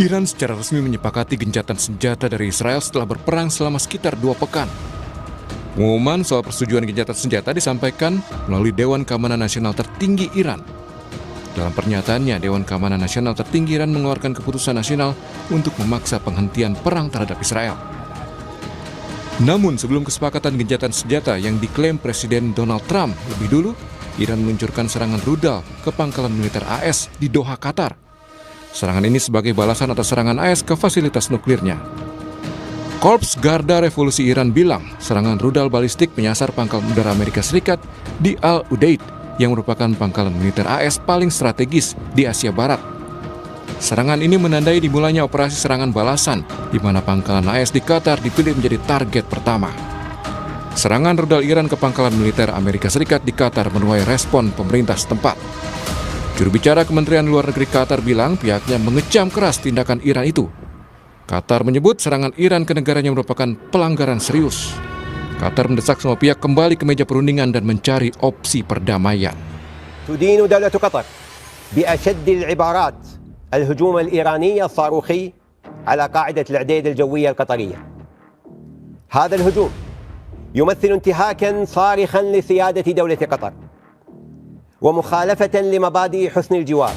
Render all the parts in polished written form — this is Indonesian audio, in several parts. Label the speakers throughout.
Speaker 1: Iran secara resmi menyepakati gencatan senjata dari Israel setelah berperang selama sekitar 2 pekan. Pengumuman soal persetujuan gencatan senjata disampaikan melalui Dewan Keamanan Nasional tertinggi Iran. Dalam pernyataannya, Dewan Keamanan Nasional tertinggi Iran mengeluarkan keputusan nasional untuk memaksa penghentian perang terhadap Israel. Namun sebelum kesepakatan gencatan senjata yang diklaim Presiden Donald Trump lebih dulu, Iran meluncurkan serangan rudal ke pangkalan militer AS di Doha, Qatar. Serangan ini sebagai balasan atas serangan AS ke fasilitas nuklirnya. Korps Garda Revolusi Iran bilang serangan rudal balistik menyasar pangkalan udara Amerika Serikat di Al-Udeid yang merupakan pangkalan militer AS paling strategis di Asia Barat. Serangan ini menandai dimulainya operasi serangan balasan di mana pangkalan AS di Qatar dipilih menjadi target pertama. Serangan rudal Iran ke pangkalan militer Amerika Serikat di Qatar menuai respon pemerintah setempat. Juru bicara Kementerian Luar Negeri Qatar bilang pihaknya mengecam keras tindakan Iran itu. Qatar menyebut serangan Iran ke negaranya merupakan pelanggaran serius. Qatar mendesak semua pihak kembali ke meja perundingan dan mencari opsi perdamaian.
Speaker 2: تدين دولة قطر بأشد العبارات الهجوم الإيراني الصاروخي على قاعدة العديد الجوية القطرية. هذا الهجوم يمثل انتهاكا صارخا لسيادة دولة قطر ومخالفة لمبادئ حسن الجوار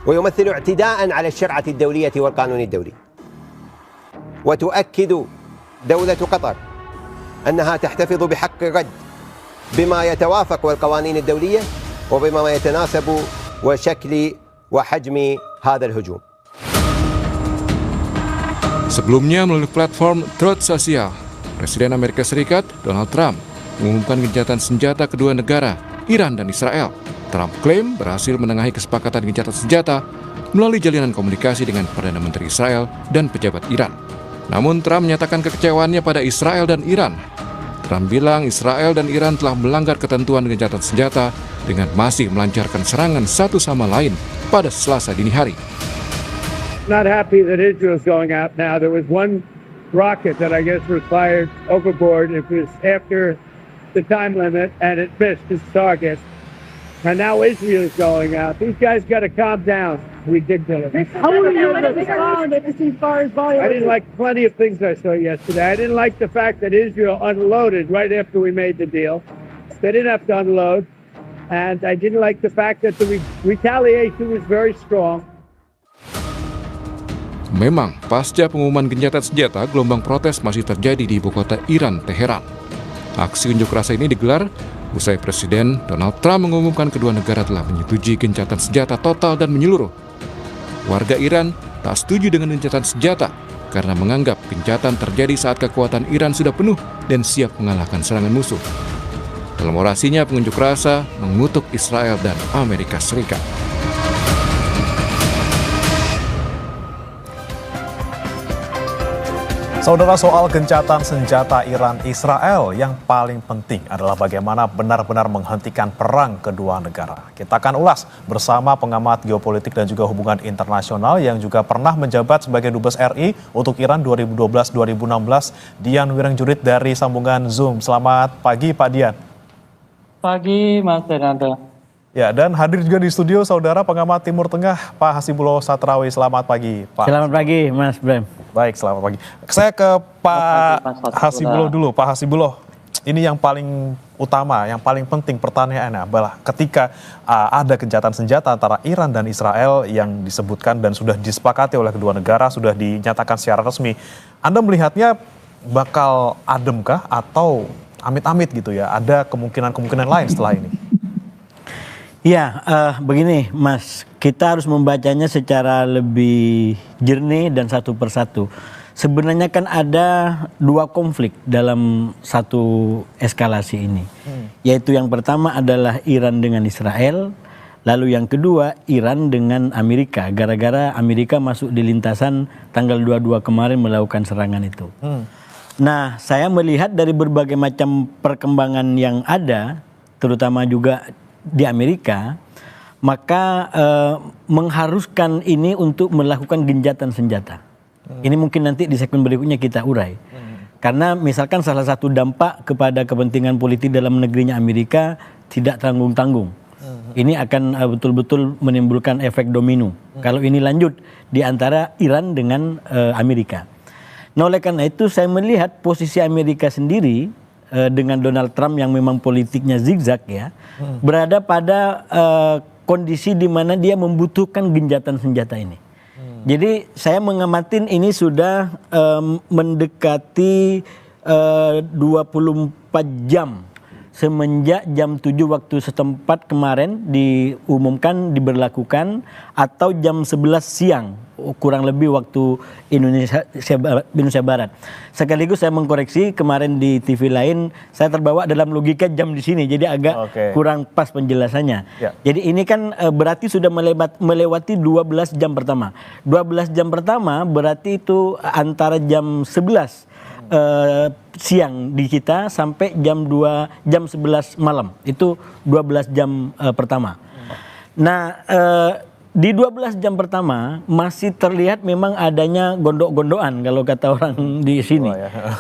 Speaker 2: ويمثل اعتداء على الشرعة الدولية والقانون الدولي. وتؤكد دولة قطر أنها تحتفظ بحق الرد بما يتوافق والقوانين الدولية وبما يتناسب وشكل وحجم هذا الهجوم.
Speaker 1: Sebelumnya melalui platform Truth Social, Presiden Amerika Serikat Donald Trump mengumumkan gencatan senjata kedua negara, Iran dan Israel. Trump klaim berhasil menengahi kesepakatan gencatan senjata melalui jalinan komunikasi dengan Perdana Menteri Israel dan pejabat Iran. Namun Trump menyatakan kekecewaannya pada Israel dan Iran. Trump bilang Israel dan Iran telah melanggar ketentuan gencatan senjata dengan masih melancarkan serangan satu sama lain pada Selasa dini hari.
Speaker 3: Not happy that Israel's going out now. There was one rocket that I guess was fired overboard. It was after the time limit and it missed its target. And now Israel's going out. These guys got to calm down. Ridiculous.
Speaker 4: How will you respond if as far as violence?
Speaker 3: I didn't like plenty of things I saw yesterday. I didn't like the fact that Israel unloaded right after we made the deal. They didn't have to unload. And I didn't like the fact that the retaliation was very strong.
Speaker 1: Memang, pasca pengumuman gencatan senjata, gelombang protes masih terjadi di ibu kota Iran, Teheran. Aksi unjuk rasa ini digelar usai Presiden Donald Trump mengumumkan kedua negara telah menyetujui gencatan senjata total dan menyeluruh. Warga Iran tak setuju dengan gencatan senjata karena menganggap gencatan terjadi saat kekuatan Iran sudah penuh dan siap mengalahkan serangan musuh. Dalam orasinya, pengunjuk rasa mengutuk Israel dan Amerika Serikat.
Speaker 5: Saudara, soal gencatan senjata Iran-Israel yang paling penting adalah bagaimana benar-benar menghentikan perang kedua negara. Kita akan ulas bersama pengamat geopolitik dan juga hubungan internasional yang juga pernah menjabat sebagai Dubes RI untuk Iran 2012-2016, Dian Wirengjurit dari sambungan Zoom. Selamat pagi Pak Dian.
Speaker 6: Pagi Mas Fernando.
Speaker 5: Ya, dan hadir juga di studio saudara pengamat Timur Tengah Pak Hasibullah Satrawi. Selamat pagi Pak.
Speaker 6: Selamat pagi Mas Bram.
Speaker 5: Baik, selamat pagi. Saya ke Pak Hasibullah dulu. Pak Hasibullah, ini yang paling utama, yang paling penting pertanyaannya adalah ketika ada gencatan senjata antara Iran dan Israel yang disebutkan dan sudah disepakati oleh kedua negara, sudah dinyatakan secara resmi, Anda melihatnya bakal ademkah atau amit-amit gitu ya? Ada kemungkinan-kemungkinan lain setelah ini?
Speaker 6: Ya, begini Mas, kita harus membacanya secara lebih jernih dan satu persatu. Sebenarnya kan ada dua konflik dalam satu eskalasi ini. Yaitu yang pertama adalah Iran dengan Israel, lalu yang kedua Iran dengan Amerika. Gara-gara Amerika masuk di lintasan tanggal 22 kemarin melakukan serangan itu. Nah, saya melihat dari berbagai macam perkembangan yang ada, terutama juga di Amerika, maka mengharuskan ini untuk melakukan gencatan senjata. Ini mungkin nanti di segmen berikutnya kita urai. Karena misalkan salah satu dampak kepada kepentingan politik dalam negerinya Amerika tidak tanggung-tanggung. Ini akan betul-betul menimbulkan efek domino. Kalau ini lanjut di antara Iran dengan Amerika. Nah, oleh karena itu saya melihat posisi Amerika sendiri dengan Donald Trump yang memang politiknya zigzag ya, berada pada kondisi di mana dia membutuhkan genjatan senjata ini. Jadi saya mengamatin ini sudah mendekati 24 jam semenjak jam 7 waktu setempat kemarin diumumkan diberlakukan, atau jam 11 siang kurang lebih waktu Indonesia Barat. Sekaligus saya mengkoreksi kemarin di TV lain saya terbawa dalam logika jam di sini, jadi agak kurang pas penjelasannya. Jadi ini kan berarti sudah melewati 12 jam pertama. 12 jam pertama berarti itu antara jam 11 siang di kita sampai jam 11 malam. Itu 12 jam pertama. Nah, di 12 jam pertama masih terlihat memang adanya gondok-gondokan kalau kata orang di sini.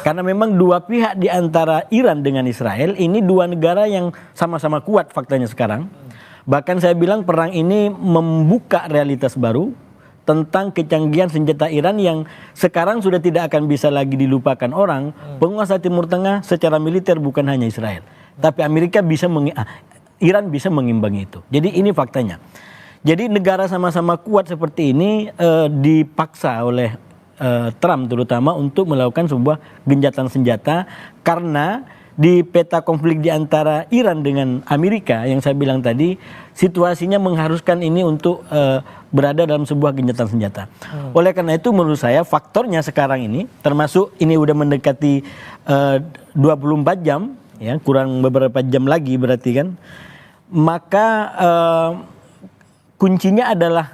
Speaker 6: Karena memang dua pihak di antara Iran dengan Israel ini dua negara yang sama-sama kuat faktanya sekarang. Bahkan saya bilang perang ini membuka realitas baru tentang kecanggihan senjata Iran yang sekarang sudah tidak akan bisa lagi dilupakan orang. Penguasa Timur Tengah secara militer bukan hanya Israel, tapi Amerika Iran bisa mengimbangi itu. Jadi ini faktanya. Jadi negara sama-sama kuat seperti ini dipaksa oleh Trump terutama untuk melakukan sebuah genjatan senjata, karena di peta konflik di antara Iran dengan Amerika yang saya bilang tadi, situasinya mengharuskan ini untuk berada dalam sebuah genjatan senjata. Oleh karena itu menurut saya faktornya sekarang ini, termasuk ini udah mendekati 24 jam, ya kurang beberapa jam lagi berarti kan, maka kuncinya adalah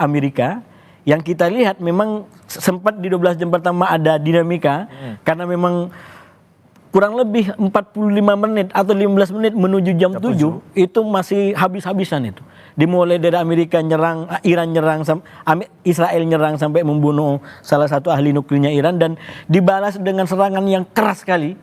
Speaker 6: Amerika. Yang kita lihat memang sempat di 12 jam pertama ada dinamika, karena memang kurang lebih 45 menit atau 15 menit menuju jam 7 itu masih habis-habisan itu. Dimulai dari Amerika nyerang, Iran nyerang, Israel nyerang sampai membunuh salah satu ahli nuklirnya Iran, dan dibalas dengan serangan yang keras sekali.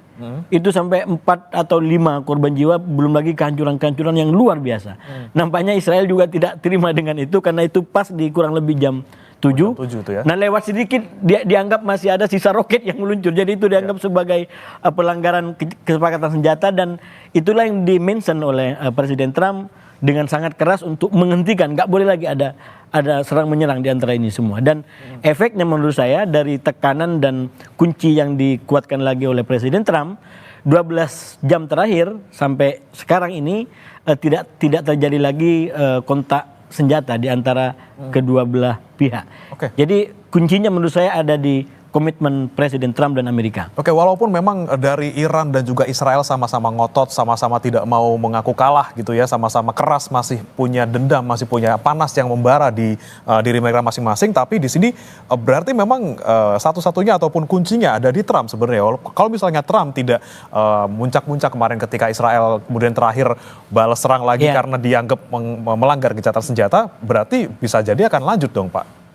Speaker 6: Itu sampai 4 atau 5 korban jiwa, belum lagi kehancuran-kehancuran yang luar biasa. Nampaknya Israel juga tidak terima dengan itu, karena itu pas di kurang lebih jam 7. Nah lewat sedikit dianggap masih ada sisa roket yang meluncur. Jadi itu dianggap sebagai pelanggaran kesepakatan senjata, dan itulah yang dimention oleh Presiden Trump dengan sangat keras untuk menghentikan. Nggak boleh lagi ada serang menyerang di antara ini semua. Dan efeknya menurut saya dari tekanan dan kunci yang dikuatkan lagi oleh Presiden Trump, 12 jam terakhir sampai sekarang ini tidak terjadi lagi kontak senjata di antara kedua belah pihak. Jadi kuncinya menurut saya ada di komitmen Presiden Trump dan Amerika.
Speaker 5: Walaupun memang dari Iran dan juga Israel sama-sama ngotot, sama-sama tidak mau mengaku kalah gitu ya, sama-sama keras, masih punya dendam, masih punya panas yang membara di diri mereka masing-masing, tapi di sini berarti memang satu-satunya ataupun kuncinya ada di Trump sebenarnya. Kalau misalnya Trump tidak muncak-muncak kemarin ketika Israel kemudian terakhir balas serang lagi karena dianggap melanggar gencatan senjata, berarti bisa jadi akan lanjut dong, Pak.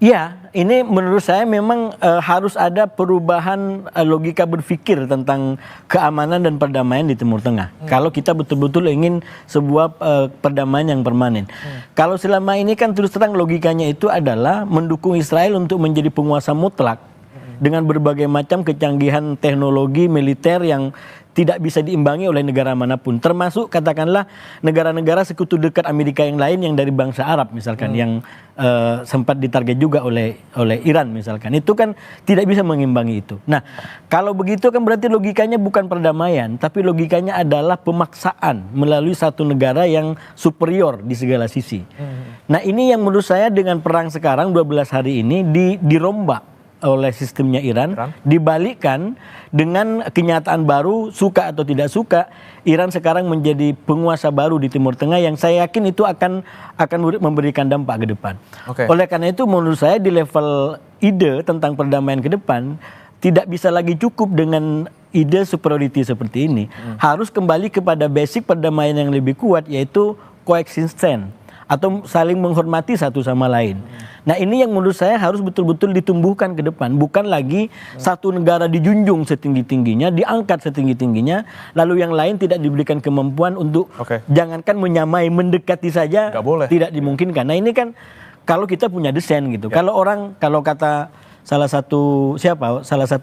Speaker 6: Iya, ini menurut saya memang harus ada perubahan logika berpikir tentang keamanan dan perdamaian di Timur Tengah. Kalau kita betul-betul ingin sebuah perdamaian yang permanen. Kalau selama ini kan terus terang logikanya itu adalah mendukung Israel untuk menjadi penguasa mutlak dengan berbagai macam kecanggihan teknologi militer yang tidak bisa diimbangi oleh negara manapun, termasuk katakanlah negara-negara sekutu dekat Amerika yang lain yang dari bangsa Arab misalkan, yang sempat ditarget juga oleh Iran misalkan, itu kan tidak bisa mengimbangi itu. Nah kalau begitu kan berarti logikanya bukan perdamaian, tapi logikanya adalah pemaksaan melalui satu negara yang superior di segala sisi. Nah ini yang menurut saya dengan perang sekarang 12 hari ini dirombak oleh sistemnya Iran, dibalikkan dengan kenyataan baru, suka atau tidak suka, Iran sekarang menjadi penguasa baru di Timur Tengah yang saya yakin itu akan memberikan dampak ke depan. Oleh karena itu menurut saya di level ide tentang perdamaian ke depan tidak bisa lagi cukup dengan ide superiority seperti ini. Harus kembali kepada basic perdamaian yang lebih kuat, yaitu coexistence atau saling menghormati satu sama lain. Nah ini yang menurut saya harus betul-betul ditumbuhkan ke depan, bukan lagi satu negara dijunjung setinggi-tingginya, diangkat setinggi-tingginya, lalu yang lain tidak diberikan kemampuan untuk jangankan menyamai, mendekati saja tidak dimungkinkan. Nah ini kan kalau kita punya desain gitu, kalau kata salah satu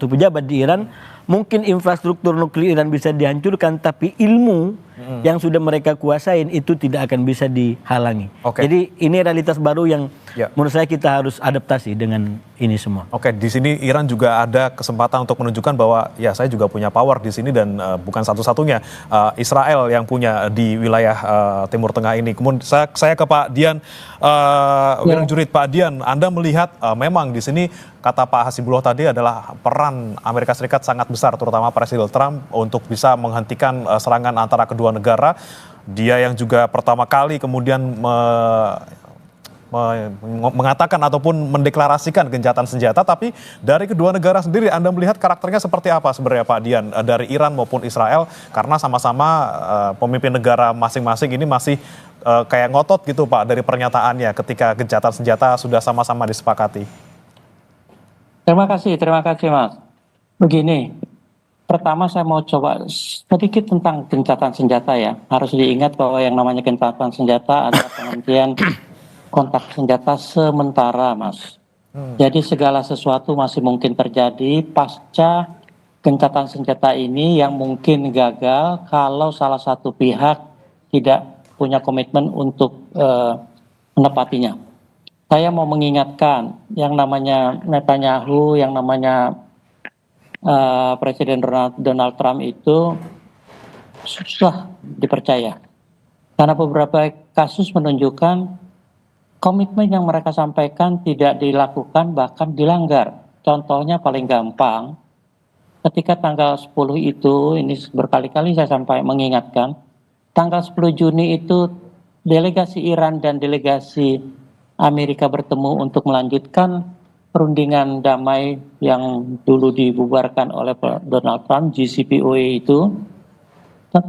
Speaker 6: pejabat di Iran, mungkin infrastruktur nuklir Iran bisa dihancurkan, tapi ilmu yang sudah mereka kuasain itu tidak akan bisa dihalangi. Jadi ini realitas baru yang menurut saya kita harus adaptasi dengan ini semua.
Speaker 5: Di sini Iran juga ada kesempatan untuk menunjukkan bahwa ya saya juga punya power di sini dan bukan satu-satunya Israel yang punya di wilayah Timur Tengah ini. Kemudian saya ke Pak Dian Wirangjurit. Pak Dian, Anda melihat memang di sini kata Pak Hasibullah tadi adalah peran Amerika Serikat sangat besar, terutama Presiden Trump untuk bisa menghentikan serangan antara kedua negara. Dia yang juga pertama kali kemudian mengatakan ataupun mendeklarasikan gencatan senjata, tapi dari kedua negara sendiri Anda melihat karakternya seperti apa sebenarnya Pak Dian, dari Iran maupun Israel, karena sama-sama pemimpin negara masing-masing ini masih kayak ngotot gitu Pak dari pernyataannya ketika gencatan senjata sudah sama-sama disepakati.
Speaker 7: Terima kasih Mas. Begini, pertama saya mau coba sedikit tentang gencatan senjata ya. Harus diingat bahwa yang namanya gencatan senjata adalah penghentian kontak senjata sementara, Mas. Jadi segala sesuatu masih mungkin terjadi pasca gencatan senjata ini yang mungkin gagal kalau salah satu pihak tidak punya komitmen untuk menepatinya. Saya mau mengingatkan yang namanya Netanyahu, yang namanya Presiden Donald Trump itu susah dipercaya. Karena beberapa kasus menunjukkan komitmen yang mereka sampaikan tidak dilakukan, bahkan dilanggar. Contohnya paling gampang, ketika tanggal 10 itu, ini berkali-kali saya sampai mengingatkan, tanggal 10 Juni itu delegasi Iran dan delegasi Amerika bertemu untuk melanjutkan perundingan damai yang dulu dibubarkan oleh Donald Trump, JCPOA itu.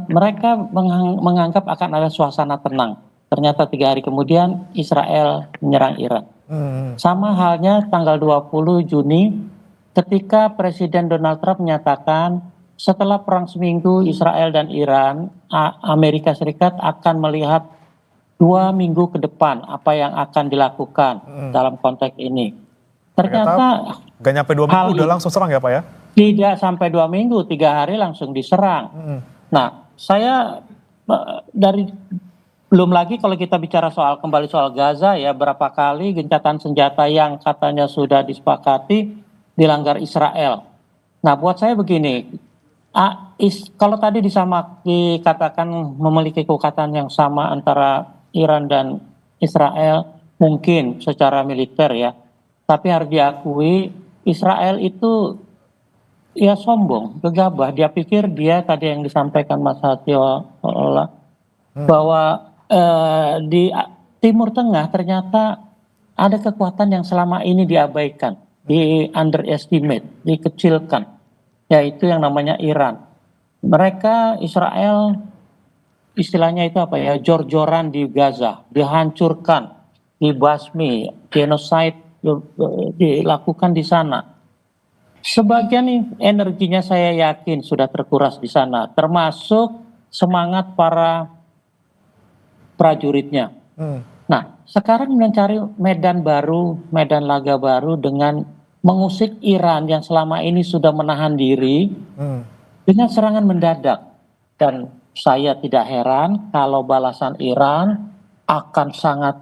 Speaker 7: Mereka menganggap akan ada suasana tenang. Ternyata 3 hari kemudian Israel menyerang Iran. Sama halnya tanggal 20 Juni ketika Presiden Donald Trump menyatakan setelah perang seminggu Israel dan Iran, Amerika Serikat akan melihat 2 minggu ke depan apa yang akan dilakukan dalam konteks ini. Ternyata
Speaker 5: gak nyampe 2 minggu udah langsung serang ya Pak ya?
Speaker 7: Tidak sampai 2 minggu, 3 hari langsung diserang. Nah, saya belum lagi kalau kita bicara kembali soal Gaza ya, berapa kali gencatan senjata yang katanya sudah disepakati dilanggar Israel. Nah, buat saya begini, kalau tadi dikatakan memiliki kekuatan yang sama antara Iran dan Israel, mungkin secara militer ya, tapi harus diakui Israel itu ya sombong, gegabah. Dia pikir dia tadi yang disampaikan Mas Hatio bahwa di Timur Tengah ternyata ada kekuatan yang selama ini diabaikan, di underestimate, dikecilkan, yaitu yang namanya Iran. Mereka Israel istilahnya itu apa ya, jor-joran di Gaza, dihancurkan, dibasmi, genocide dilakukan di sana. Sebagian energinya saya yakin sudah terkuras di sana, termasuk semangat para prajuritnya. Nah, sekarang mencari medan baru, medan laga baru dengan mengusik Iran yang selama ini sudah menahan diri dengan serangan mendadak. Dan saya tidak heran kalau balasan Iran akan sangat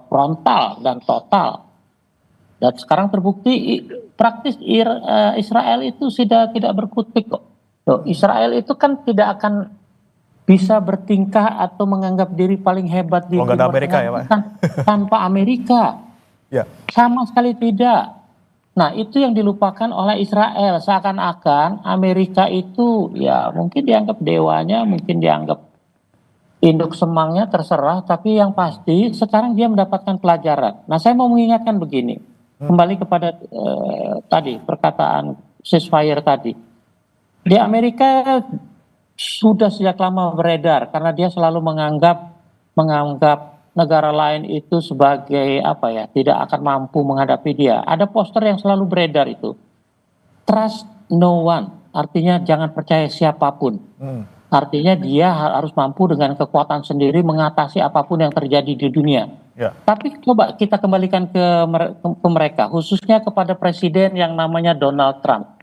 Speaker 7: frontal dan total. Dan sekarang terbukti praktis Israel itu sudah tidak berkutik kok. Israel itu kan tidak akan bisa bertingkah atau menganggap diri paling hebat di Timur
Speaker 5: Amerika
Speaker 7: Tengah
Speaker 5: ya Pak?
Speaker 7: tanpa Amerika. Sama sekali tidak. Nah, itu yang dilupakan oleh Israel, seakan-akan Amerika itu ya mungkin dianggap dewanya, mungkin dianggap induk semangnya, terserah, tapi yang pasti sekarang dia mendapatkan pelajaran. Nah, saya mau mengingatkan begini, kembali kepada tadi perkataan ceasefire tadi. Di Amerika sudah sejak lama beredar karena dia selalu menganggap negara lain itu sebagai apa ya, tidak akan mampu menghadapi dia. Ada poster yang selalu beredar itu. Trust no one, artinya jangan percaya siapapun. Artinya dia harus mampu dengan kekuatan sendiri mengatasi apapun yang terjadi di dunia.
Speaker 5: Ya.
Speaker 7: Tapi coba kita kembalikan ke mereka, khususnya kepada presiden yang namanya Donald Trump.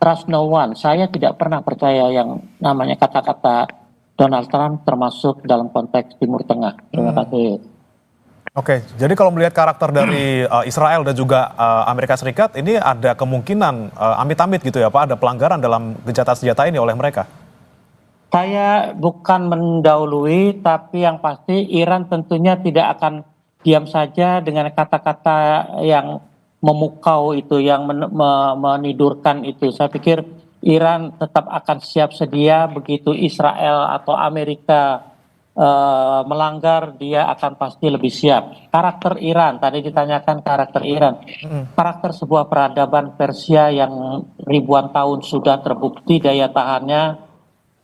Speaker 7: Trust no one, saya tidak pernah percaya yang namanya kata-kata Donald Trump termasuk dalam konteks Timur Tengah. Terima kasih.
Speaker 5: Oke, jadi kalau melihat karakter dari Israel dan juga Amerika Serikat, ini ada kemungkinan amit-amit gitu ya Pak, ada pelanggaran dalam gencatan senjata ini oleh mereka?
Speaker 7: Saya bukan mendahului, tapi yang pasti Iran tentunya tidak akan diam saja dengan kata-kata yang memukau itu, yang menidurkan itu. Saya pikir Iran tetap akan siap sedia begitu Israel atau Amerika melanggar, dia akan pasti lebih siap. Karakter Iran, tadi ditanyakan karakter Iran. Karakter sebuah peradaban Persia yang ribuan tahun sudah terbukti daya tahannya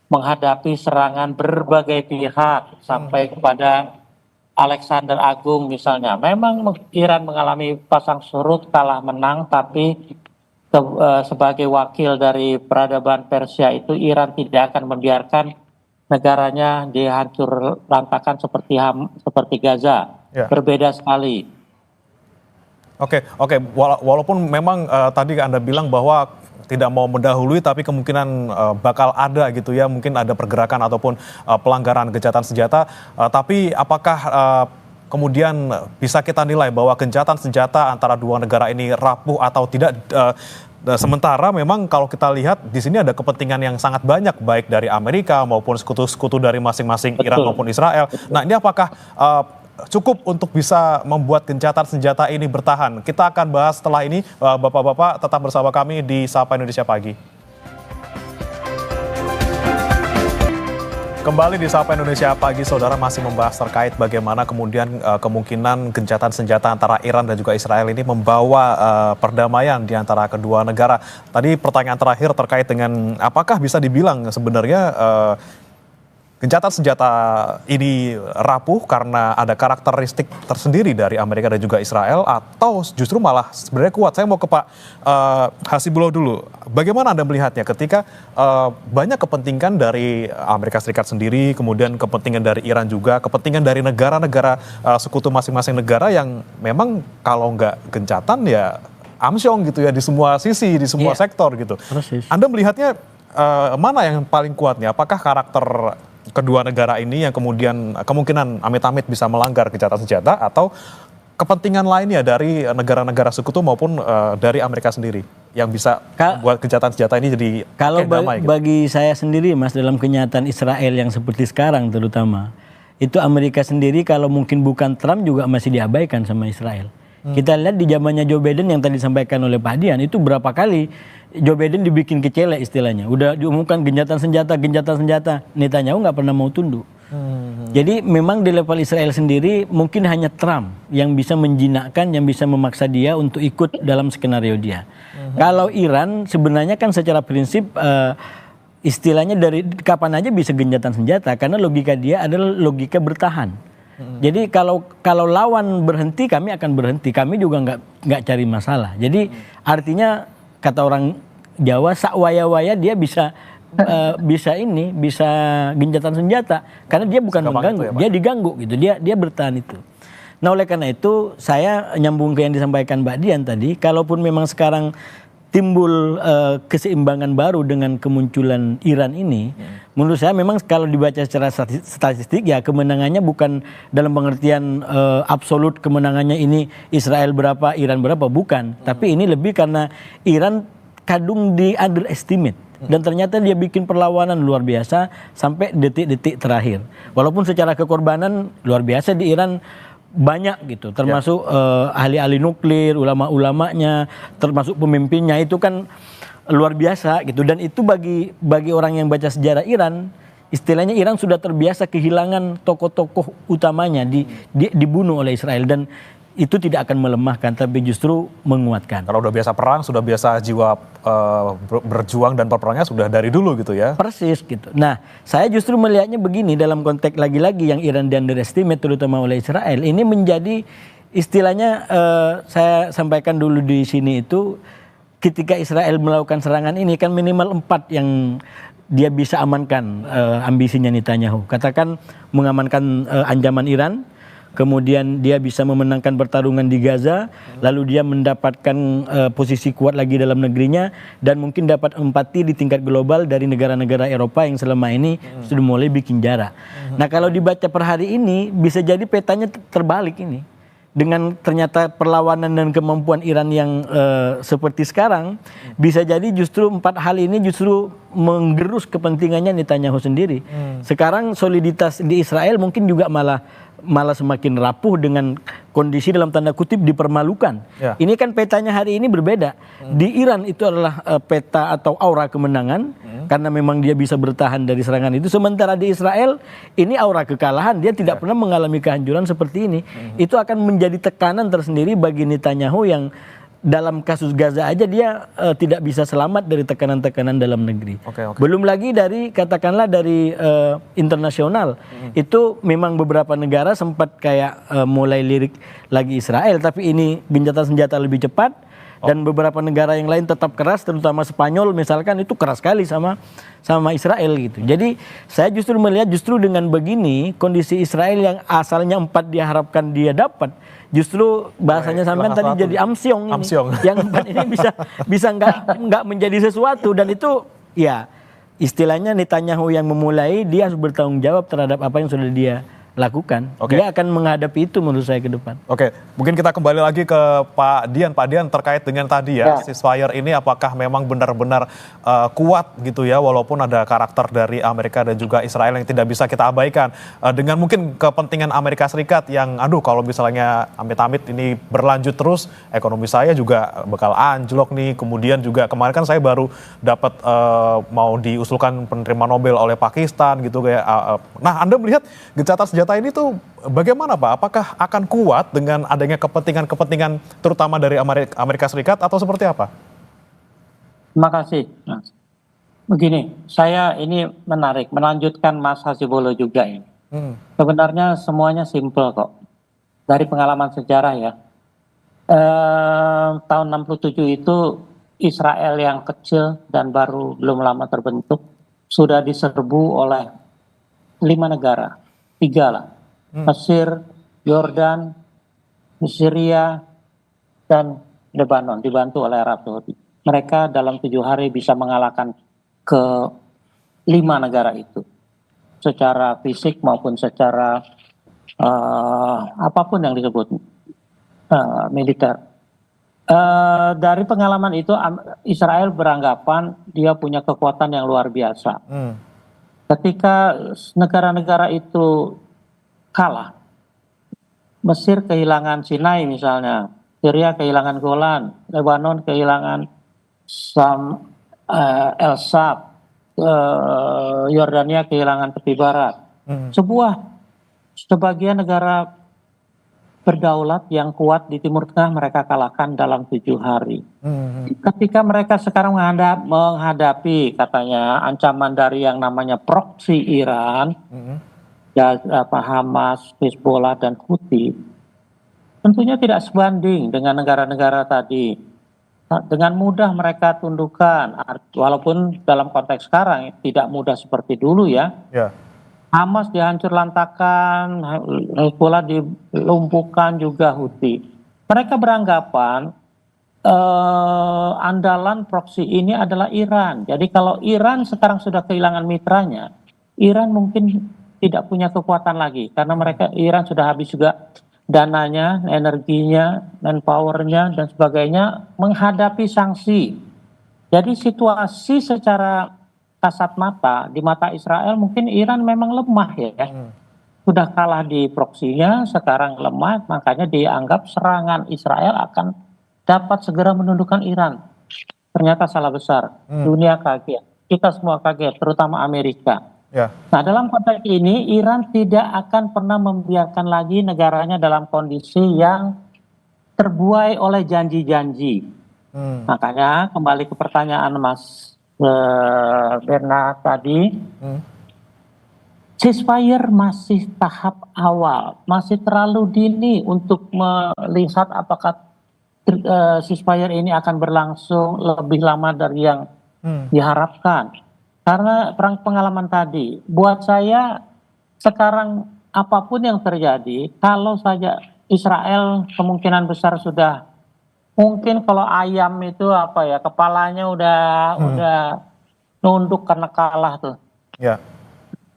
Speaker 7: menghadapi serangan berbagai pihak sampai kepada Alexander Agung misalnya. Memang Iran mengalami pasang surut, kalah menang, tapi sebagai wakil dari peradaban Persia itu Iran tidak akan membiarkan negaranya dihancur lantakan seperti Gaza.
Speaker 5: Ya.
Speaker 7: Berbeda sekali.
Speaker 5: Oke. Walaupun memang tadi Anda bilang bahwa tidak mau mendahului, tapi kemungkinan bakal ada gitu ya, mungkin ada pergerakan ataupun pelanggaran gencatan senjata. Tapi apakah kemudian bisa kita nilai bahwa gencatan senjata antara dua negara ini rapuh atau tidak? Sementara memang kalau kita lihat di sini ada kepentingan yang sangat banyak baik dari Amerika maupun sekutu-sekutu dari masing-masing Iran maupun Israel. Nah, ini apakah cukup untuk bisa membuat gencatan senjata ini bertahan? Kita akan bahas setelah ini. Bapak-bapak tetap bersama kami di Sapa Indonesia Pagi. Kembali di Sapa Indonesia Pagi, saudara, masih membahas terkait bagaimana kemudian kemungkinan gencatan senjata antara Iran dan juga Israel ini membawa perdamaian di antara kedua negara. Tadi pertanyaan terakhir terkait dengan apakah bisa dibilang sebenarnya gencatan senjata ini rapuh karena ada karakteristik tersendiri dari Amerika dan juga Israel, atau justru malah sebenarnya kuat? Saya mau ke Pak Hasibullah dulu. Bagaimana Anda melihatnya ketika banyak kepentingan dari Amerika Serikat sendiri, kemudian kepentingan dari Iran juga, kepentingan dari negara-negara sekutu masing-masing negara yang memang kalau nggak gencatan ya amsyong gitu ya di semua sisi, di semua sektor gitu.
Speaker 6: Persis.
Speaker 5: Anda melihatnya mana yang paling kuat nih? Apakah karakter kedua negara ini yang kemudian kemungkinan amit-amit bisa melanggar gencatan senjata, atau kepentingan lainnya dari negara-negara sekutu maupun dari Amerika sendiri yang bisa membuat gencatan senjata ini jadi
Speaker 6: kalau
Speaker 5: damai gitu?
Speaker 6: Bagi saya sendiri, Mas, dalam kenyataan Israel yang seperti sekarang terutama, itu Amerika sendiri kalau mungkin bukan Trump juga masih diabaikan sama Israel. Kita lihat di zamannya Joe Biden yang tadi disampaikan oleh Pak Dian, itu berapa kali Joe Biden dibikin kecele istilahnya. Udah diumumkan gencatan senjata. Netanyahu nggak pernah mau tunduk. Jadi memang di level Israel sendiri mungkin hanya Trump yang bisa menjinakkan, yang bisa memaksa dia untuk ikut dalam skenario dia. Kalau Iran sebenarnya kan secara prinsip istilahnya dari kapan aja bisa gencatan senjata, karena logika dia adalah logika bertahan. Jadi kalau lawan berhenti, kami akan berhenti. Kami juga nggak cari masalah. Jadi artinya kata orang Jawa, sak waya-waya dia bisa gencatan senjata karena dia bukan mengganggu, ya, dia diganggu gitu. Dia bertahan itu. Nah, oleh karena itu saya nyambung ke yang disampaikan Mbak Dian tadi, kalaupun memang sekarang timbul keseimbangan baru dengan kemunculan Iran ini, menurut saya memang kalau dibaca secara statistik ya kemenangannya bukan dalam pengertian absolut kemenangannya ini Israel berapa, Iran berapa, bukan. Tapi ini lebih karena Iran kadung di underestimate. Dan ternyata dia bikin perlawanan luar biasa sampai detik-detik terakhir. Walaupun secara kekorbanan luar biasa di Iran banyak gitu, termasuk ahli-ahli nuklir, ulama-ulamanya, termasuk pemimpinnya itu kan luar biasa gitu. Dan itu bagi orang yang baca sejarah Iran, istilahnya Iran sudah terbiasa kehilangan tokoh-tokoh utamanya dibunuh oleh Israel. Dan itu tidak akan melemahkan, tapi justru menguatkan.
Speaker 5: Kalau udah biasa perang, sudah biasa jiwa berjuang dan berperangnya sudah dari dulu gitu ya.
Speaker 6: Persis gitu. Nah, saya justru melihatnya begini dalam konteks lagi-lagi yang Iran di underestimate terutama oleh Israel. Ini menjadi istilahnya saya sampaikan dulu di sini itu ketika Israel melakukan serangan ini kan minimal 4 yang dia bisa amankan ambisinya Netanyahu. Katakan mengamankan ancaman Iran, kemudian dia bisa memenangkan pertarungan di Gaza, lalu dia mendapatkan posisi kuat lagi dalam negerinya, dan mungkin dapat empati di tingkat global dari negara-negara Eropa yang selama ini sudah mulai bikin jarak. Nah, kalau dibaca per hari ini, bisa jadi petanya terbalik ini. Dengan ternyata perlawanan dan kemampuan Iran yang seperti sekarang, bisa jadi justru 4 hal ini justru menggerus kepentingannya Netanyahu sendiri. Sekarang soliditas di Israel mungkin juga malah semakin rapuh dengan kondisi dalam tanda kutip dipermalukan.
Speaker 5: Ya.
Speaker 6: Ini kan petanya hari ini berbeda. Di Iran itu adalah peta atau aura kemenangan, karena memang dia bisa bertahan dari serangan itu. Sementara di Israel ini aura kekalahan, dia tidak pernah mengalami kehancuran seperti ini. Itu akan menjadi tekanan tersendiri bagi Netanyahu yang dalam kasus Gaza aja dia tidak bisa selamat dari tekanan-tekanan dalam negeri.
Speaker 5: Oke.
Speaker 6: Belum lagi dari katakanlah dari internasional. Itu memang beberapa negara sempat kayak mulai lirik lagi Israel, tapi ini gencatan senjata lebih cepat, dan beberapa negara yang lain tetap keras, terutama Spanyol misalkan itu keras sekali sama Israel gitu. Jadi saya justru melihat justru dengan begini kondisi Israel yang asalnya 4 diharapkan dia dapat, justru bahasanya sampean tadi jadi amsyong. Yang 4 ini bisa nggak menjadi sesuatu, dan itu ya istilahnya Netanyahu yang memulai, dia harus bertanggung jawab terhadap apa yang sudah dia lakukan. Dia akan menghadapi itu menurut saya ke depan.
Speaker 5: Oke, mungkin kita kembali lagi ke Pak Dian. Pak Dian, terkait dengan tadi ya, ceasefire ini apakah memang benar-benar kuat gitu ya, walaupun ada karakter dari Amerika dan juga Israel yang tidak bisa kita abaikan. Dengan mungkin kepentingan Amerika Serikat yang kalau misalnya amit-amit ini berlanjut terus, ekonomi saya juga bakal anjlok nih. Kemudian juga kemarin kan saya baru dapat mau diusulkan penerima Nobel oleh Pakistan gitu kayak. Nah, Anda melihat gencatan senjata ini tuh bagaimana Pak? Apakah akan kuat dengan adanya kepentingan-kepentingan terutama dari Amerika Serikat atau seperti apa?
Speaker 7: Terima kasih. Begini, saya ini menarik, melanjutkan Mas Hasibullah juga ini. Sebenarnya semuanya simpel kok. Dari pengalaman sejarah ya. Tahun 67 itu Israel yang kecil dan baru belum lama terbentuk sudah diserbu oleh 5 negara. 3 lah, Mesir, Yordan, Syria, dan Lebanon, dibantu oleh Arab Saudi. Mereka dalam 7 hari bisa mengalahkan ke 5 negara itu, secara fisik maupun secara apapun yang disebut militer. Dari pengalaman itu Israel beranggapan dia punya kekuatan yang luar biasa. Ketika negara-negara itu kalah, Mesir kehilangan Sinai misalnya, Syria kehilangan Golan, Lebanon kehilangan El Sab, Yordania kehilangan tepi barat. Sebagian negara berdaulat yang kuat di Timur Tengah mereka kalahkan dalam 7 hari. Ketika mereka sekarang menghadapi katanya ancaman dari yang namanya proksi Iran, Hamas, Hezbollah, dan Houthi, tentunya tidak sebanding dengan negara-negara tadi. Dengan mudah mereka tundukkan, walaupun dalam konteks sekarang tidak mudah seperti dulu ya. Hamas dihancur lantakan, Hezbollah dilumpuhkan, juga Houthi. Mereka beranggapan andalan proksi ini adalah Iran. Jadi kalau Iran sekarang sudah kehilangan mitranya, Iran mungkin tidak punya kekuatan lagi. Karena Iran sudah habis juga dananya, energinya, manpowernya, dan sebagainya menghadapi sanksi. Jadi situasi secara kasat mata, di mata Israel mungkin Iran memang lemah ya. Sudah kalah di proksinya, sekarang lemah, makanya dianggap serangan Israel akan dapat segera menundukkan Iran. Ternyata salah besar. Dunia kaget, kita semua kaget, terutama Amerika. Nah, dalam konteks ini Iran tidak akan pernah membiarkan lagi negaranya dalam kondisi yang terbuai oleh janji-janji. Makanya kembali ke pertanyaan Mas Bernard tadi, ceasefire masih tahap awal, masih terlalu dini untuk melihat apakah ceasefire ini akan berlangsung lebih lama dari yang diharapkan. Karena perang pengalaman tadi, buat saya sekarang apapun yang terjadi, kalau saja Israel kemungkinan besar sudah, mungkin kalau ayam itu apa ya, kepalanya udah nunduk karena kalah tuh.
Speaker 5: Ya.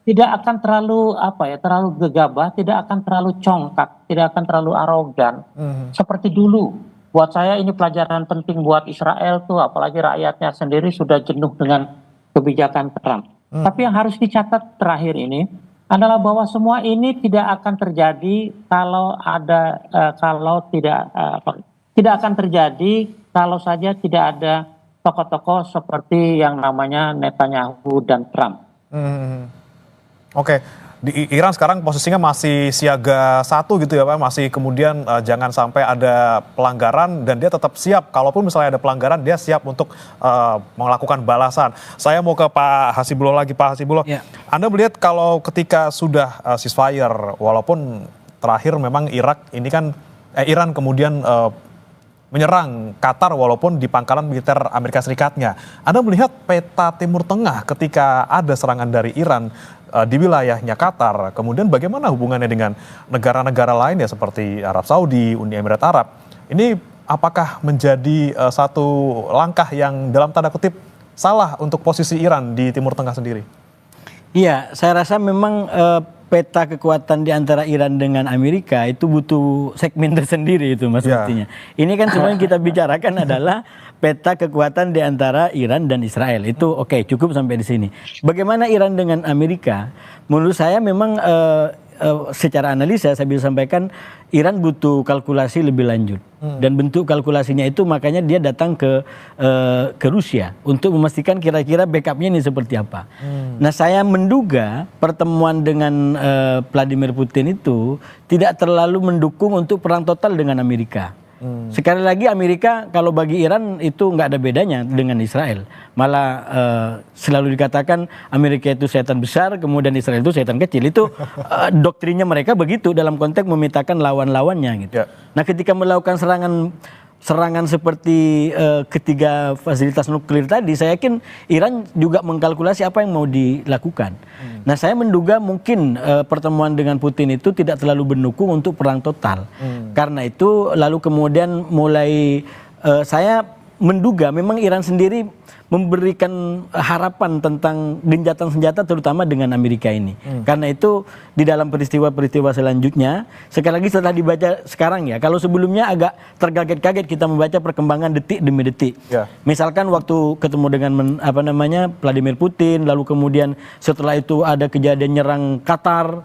Speaker 7: Tidak akan terlalu terlalu gegabah, tidak akan terlalu congkak, tidak akan terlalu arogan seperti dulu. Buat saya ini pelajaran penting buat Israel tuh, apalagi rakyatnya sendiri sudah jenuh dengan kebijakan Trump. Tapi yang harus dicatat terakhir ini adalah bahwa semua ini tidak akan terjadi tidak akan terjadi kalau saja tidak ada tokoh-tokoh seperti yang namanya Netanyahu dan Trump.
Speaker 5: Oke, di Iran sekarang posisinya masih siaga 1 gitu ya Pak, masih kemudian jangan sampai ada pelanggaran dan dia tetap siap, kalaupun misalnya ada pelanggaran dia siap untuk melakukan balasan. Saya mau ke Pak Hasibullah lagi, Pak Hasibullah. Ya. Anda melihat kalau ketika sudah ceasefire, walaupun terakhir memang Iran kemudian menyerang Qatar walaupun di pangkalan militer Amerika Serikatnya. Anda melihat peta Timur Tengah ketika ada serangan dari Iran di wilayahnya Qatar, kemudian bagaimana hubungannya dengan negara-negara lain ya seperti Arab Saudi, Uni Emirat Arab. Ini apakah menjadi satu langkah yang dalam tanda kutip salah untuk posisi Iran di Timur Tengah sendiri?
Speaker 6: Iya, saya rasa memang peta kekuatan di antara Iran dengan Amerika itu butuh segmen tersendiri itu Mas Mestinya. Ini kan semua yang kita bicarakan adalah peta kekuatan di antara Iran dan Israel. Itu oke, cukup sampai di sini. Bagaimana Iran dengan Amerika? Menurut saya memang secara analisa saya bisa sampaikan Iran butuh kalkulasi lebih lanjut. Dan bentuk kalkulasinya itu makanya dia datang ke Rusia untuk memastikan kira-kira backupnya ini seperti apa. Nah saya menduga pertemuan dengan Vladimir Putin itu tidak terlalu mendukung untuk perang total dengan Amerika. Sekali lagi Amerika kalau bagi Iran itu nggak ada bedanya dengan Israel. Malah selalu dikatakan Amerika itu setan besar, kemudian Israel itu setan kecil. Itu doktrinnya mereka begitu dalam konteks memetakan lawan-lawannya gitu. Nah ketika melakukan serangan seperti ketiga fasilitas nuklir tadi, saya yakin Iran juga mengkalkulasi apa yang mau dilakukan. Nah saya menduga mungkin pertemuan dengan Putin itu tidak terlalu mendukung untuk perang total. Karena itu lalu kemudian mulai saya menduga memang Iran sendiri memberikan harapan tentang gencatan senjata terutama dengan Amerika ini. Karena itu di dalam peristiwa-peristiwa selanjutnya, sekali lagi setelah dibaca sekarang ya, kalau sebelumnya agak terkaget-kaget kita membaca perkembangan detik demi detik. Misalkan waktu ketemu dengan Vladimir Putin, lalu kemudian setelah itu ada kejadian nyerang Qatar.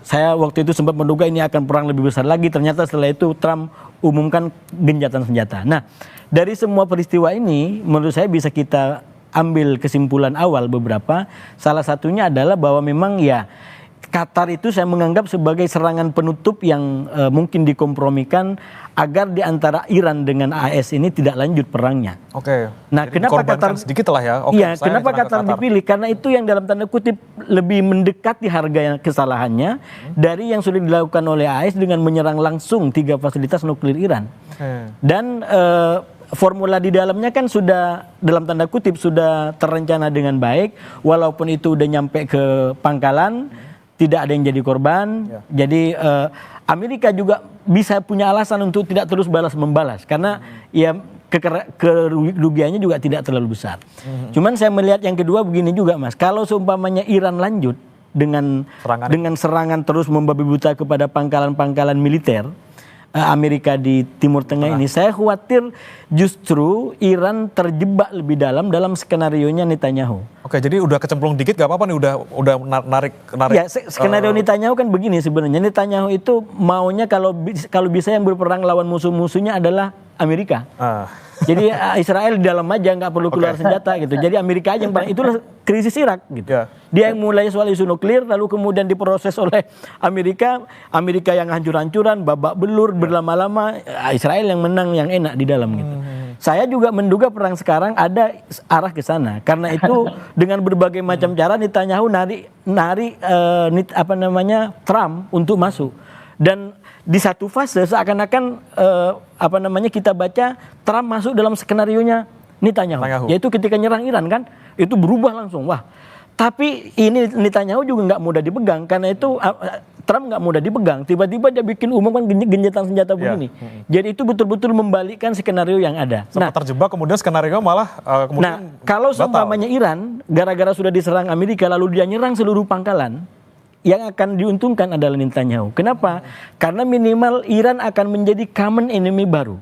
Speaker 6: Saya waktu itu sempat menduga ini akan perang lebih besar lagi, ternyata setelah itu Trump umumkan gencatan senjata. Nah, dari semua peristiwa ini menurut saya bisa kita ambil kesimpulan awal beberapa. Salah satunya adalah bahwa memang ya Qatar itu saya menganggap sebagai serangan penutup yang mungkin dikompromikan agar di antara Iran dengan AS ini tidak lanjut perangnya.
Speaker 5: Oke.
Speaker 6: Nah, kenapa Qatar
Speaker 5: sedikit lah ya?
Speaker 6: Iya, kenapa Qatar dipilih? Karena itu yang dalam tanda kutip lebih mendekati harga kesalahannya dari yang sudah dilakukan oleh AS dengan menyerang langsung 3 fasilitas nuklir Iran. Dan formula di dalamnya kan sudah dalam tanda kutip sudah terencana dengan baik, walaupun itu udah nyampe ke pangkalan, tidak ada yang jadi korban. Jadi Amerika juga bisa punya alasan untuk tidak terus balas-membalas karena ya kerugiannya juga tidak terlalu besar. Cuman saya melihat yang kedua begini juga Mas, kalau seumpamanya Iran lanjut dengan serangan terus membabi buta kepada pangkalan-pangkalan militer Amerika di Timur Tengah ini, saya khawatir justru Iran terjebak lebih dalam skenario-nya Netanyahu.
Speaker 5: Oke, jadi udah kecemplung dikit gak apa-apa nih, udah narik.
Speaker 6: Ya, skenario Netanyahu kan begini sebenarnya. Netanyahu itu maunya kalau bisa yang berperang lawan musuh-musuhnya adalah Amerika. Jadi Israel di dalam aja nggak perlu keluar senjata gitu. Jadi Amerika aja yang perang. Itulah krisis Irak gitu.
Speaker 5: Ya.
Speaker 6: Dia yang mulai soal isu nuklir, lalu kemudian diproses oleh Amerika yang hancur-hancuran, babak belur, berlama-lama, Israel yang menang, yang enak di dalam gitu. Saya juga menduga perang sekarang ada arah ke sana. Karena itu dengan berbagai macam cara Netanyahu narik Trump untuk masuk. Dan di satu fase seakan-akan kita baca Trump masuk dalam skenarionya Netanyahu. Yaitu ketika nyerang Iran kan, itu berubah langsung. Wah, tapi ini Netanyahu juga nggak mudah dipegang, karena itu Trump nggak mudah dipegang. Tiba-tiba dia bikin umum kan gencatan senjata begini. Jadi itu betul-betul membalikkan skenario yang ada.
Speaker 5: Sempat terjebak, kemudian skenario malah kemudian
Speaker 6: kalau seumpamanya Iran gara-gara sudah diserang Amerika lalu dia nyerang seluruh pangkalan, yang akan diuntungkan adalah Netanyahu. Kenapa? Karena minimal Iran akan menjadi common enemy baru.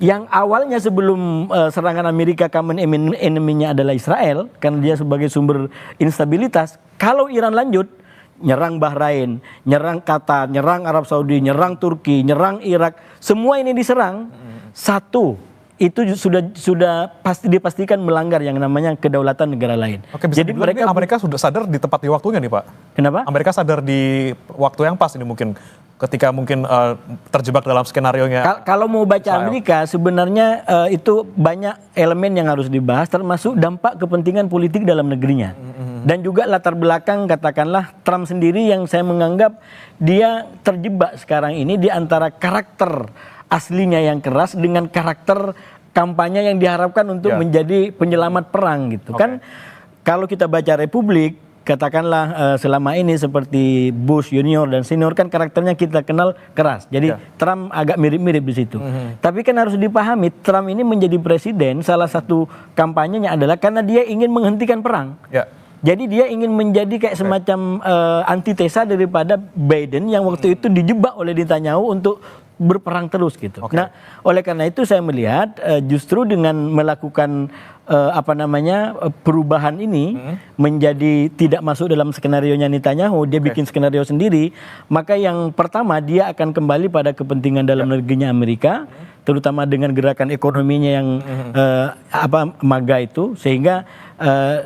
Speaker 6: Yang awalnya sebelum serangan Amerika common enemy-nya adalah Israel, karena dia sebagai sumber instabilitas. Kalau Iran lanjut, nyerang Bahrain, nyerang Qatar, nyerang Arab Saudi, nyerang Turki, nyerang Irak, semua ini diserang. Satu, itu sudah pasti dipastikan melanggar yang namanya kedaulatan negara lain.
Speaker 5: Oke, jadi Amerika sudah sadar di tepat di waktunya nih Pak.
Speaker 6: Kenapa?
Speaker 5: Amerika sadar di waktu yang pas ini mungkin ketika mungkin terjebak dalam skenarionya.
Speaker 6: Kalau mau baca
Speaker 5: Israel.
Speaker 6: Amerika sebenarnya itu banyak elemen yang harus dibahas, termasuk dampak kepentingan politik dalam negerinya. Dan juga latar belakang katakanlah Trump sendiri yang saya menganggap dia terjebak sekarang ini di antara karakter aslinya yang keras dengan karakter kampanye yang diharapkan untuk menjadi penyelamat perang gitu. Kan kalau kita baca Republik, katakanlah selama ini seperti Bush junior dan senior kan karakternya kita kenal keras. Jadi Trump agak mirip-mirip di situ. Tapi kan harus dipahami Trump ini menjadi presiden, salah satu kampanyenya adalah karena dia ingin menghentikan perang. Jadi dia ingin menjadi kayak semacam antitesa daripada Biden yang waktu itu dijebak oleh Netanyahu untuk berperang terus gitu. Nah, oleh karena itu saya melihat justru dengan melakukan perubahan ini menjadi tidak masuk dalam skenarionya Netanyahu, dia bikin skenario sendiri, maka yang pertama dia akan kembali pada kepentingan dalam negerinya Amerika, terutama dengan gerakan ekonominya yang MAGA itu, sehingga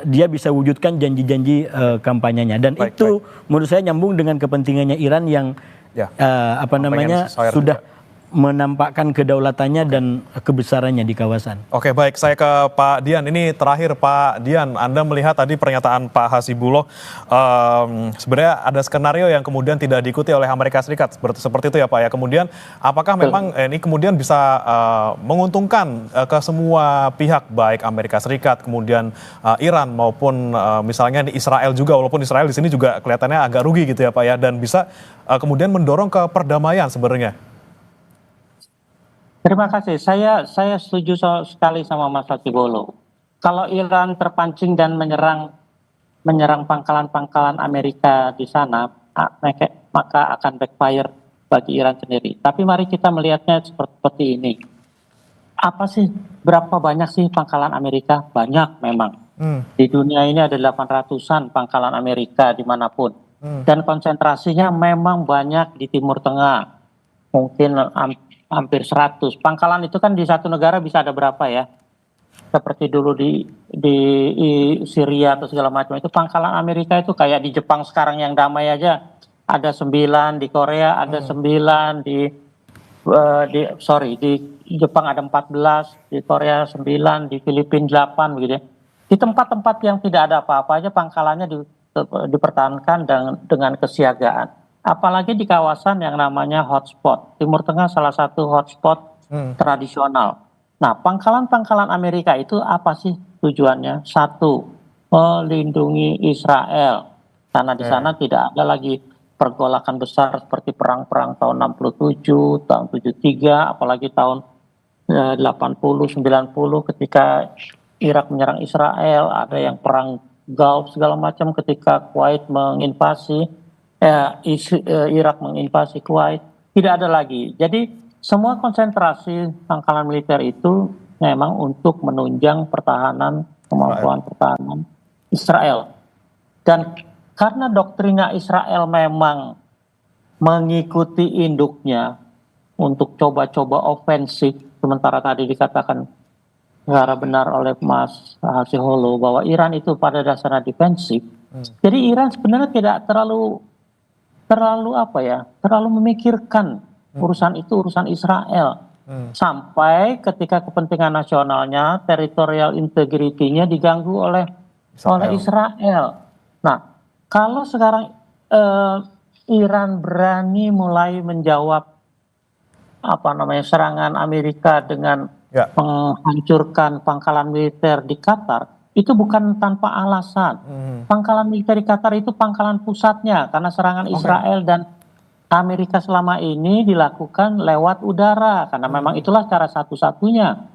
Speaker 6: dia bisa wujudkan janji-janji kampanyenya, dan itu menurut saya nyambung dengan kepentingannya Iran yang sudah menampakkan kedaulatannya dan kebesarannya di kawasan.
Speaker 5: Oke, baik, saya ke Pak Dian. Ini terakhir Pak Dian, Anda melihat tadi pernyataan Pak Hasibullah, sebenarnya ada skenario yang kemudian tidak diikuti oleh Amerika Serikat, seperti itu ya Pak ya. Kemudian apakah memang ini kemudian bisa menguntungkan ke semua pihak, baik Amerika Serikat, kemudian Iran maupun misalnya di Israel juga, walaupun Israel di sini juga kelihatannya agak rugi gitu ya Pak ya, dan bisa kemudian mendorong ke perdamaian sebenarnya.
Speaker 7: Terima kasih. Saya setuju sekali sama Mas Hasibullah. Kalau Iran terpancing dan menyerang pangkalan-pangkalan Amerika di sana, maka akan backfire bagi Iran sendiri. Tapi mari kita melihatnya seperti ini. Apa sih, berapa banyak sih pangkalan Amerika? Banyak memang. Di dunia ini ada 800-an pangkalan Amerika dimanapun. Dan konsentrasinya memang banyak di Timur Tengah. Mungkin hampir 100. Pangkalan itu kan di satu negara bisa ada berapa ya? Seperti dulu di Syria atau segala macam. Itu pangkalan Amerika itu kayak di Jepang sekarang yang damai aja. Ada 9, di Korea ada 9, di Jepang ada 14, di Korea 9, di Filipina 8 begitu ya. Di tempat-tempat yang tidak ada apa-apa aja pangkalannya dipertahankan dengan kesiagaan. Apalagi di kawasan yang namanya hotspot. Timur Tengah salah satu hotspot tradisional. Nah, pangkalan-pangkalan Amerika itu apa sih tujuannya? Satu, melindungi Israel. Karena di sana tidak ada lagi pergolakan besar seperti perang-perang tahun 67, tahun 73, apalagi tahun 80, 90 ketika Irak menyerang Israel, ada yang perang Gulf segala macam ketika Kuwait menginvasi. Irak menginvasi Kuwait, tidak ada lagi. Jadi semua konsentrasi pangkalan militer itu memang untuk menunjang kemampuan pertahanan Israel. Dan karena doktrina Israel memang mengikuti induknya untuk coba-coba ofensif, sementara tadi dikatakan secara benar oleh Mas Hasiholo bahwa Iran itu pada dasarnya defensif. Jadi Iran sebenarnya tidak terlalu memikirkan urusan itu, urusan Israel. Sampai ketika kepentingan nasionalnya, territorial integrity-nya diganggu oleh Israel. Nah, kalau sekarang Iran berani mulai menjawab serangan Amerika dengan menghancurkan pangkalan militer di Qatar, itu bukan tanpa alasan. Pangkalan militer di Qatar itu pangkalan pusatnya, karena serangan Israel dan Amerika selama ini dilakukan lewat udara, karena memang itulah cara satu-satunya.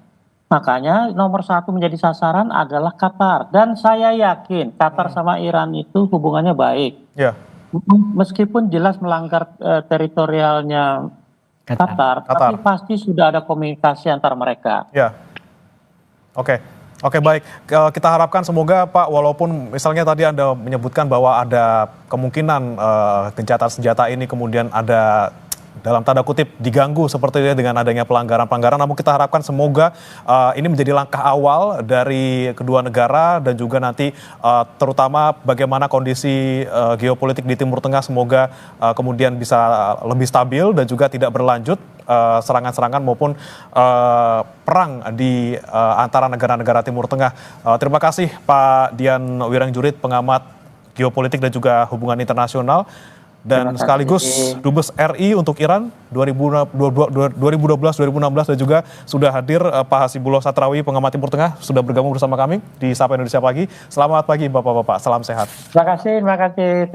Speaker 7: Makanya nomor satu menjadi sasaran adalah Qatar. Dan saya yakin Qatar sama Iran itu hubungannya baik. Meskipun jelas melanggar teritorialnya Qatar, tapi pasti sudah ada komunikasi antar mereka.
Speaker 5: Oke, baik. Kita harapkan semoga Pak, walaupun misalnya tadi Anda menyebutkan bahwa ada kemungkinan gencatan senjata ini kemudian ada dalam tanda kutip diganggu seperti itu dengan adanya pelanggaran-pelanggaran, namun kita harapkan semoga ini menjadi langkah awal dari kedua negara dan juga nanti terutama bagaimana kondisi geopolitik di Timur Tengah semoga kemudian bisa lebih stabil dan juga tidak berlanjut serangan-serangan maupun perang di antara negara-negara Timur Tengah. Terima kasih Pak Dian Wirangjurit, pengamat geopolitik dan juga hubungan internasional. Dan sekaligus Dubes RI untuk Iran 2012-2016 dan juga sudah hadir Pak Hasibullah Satrawi, pengamat Timur Tengah, sudah bergabung bersama kami di Sapa Indonesia Pagi. Selamat pagi Bapak-Bapak, salam sehat.
Speaker 7: Terima kasih.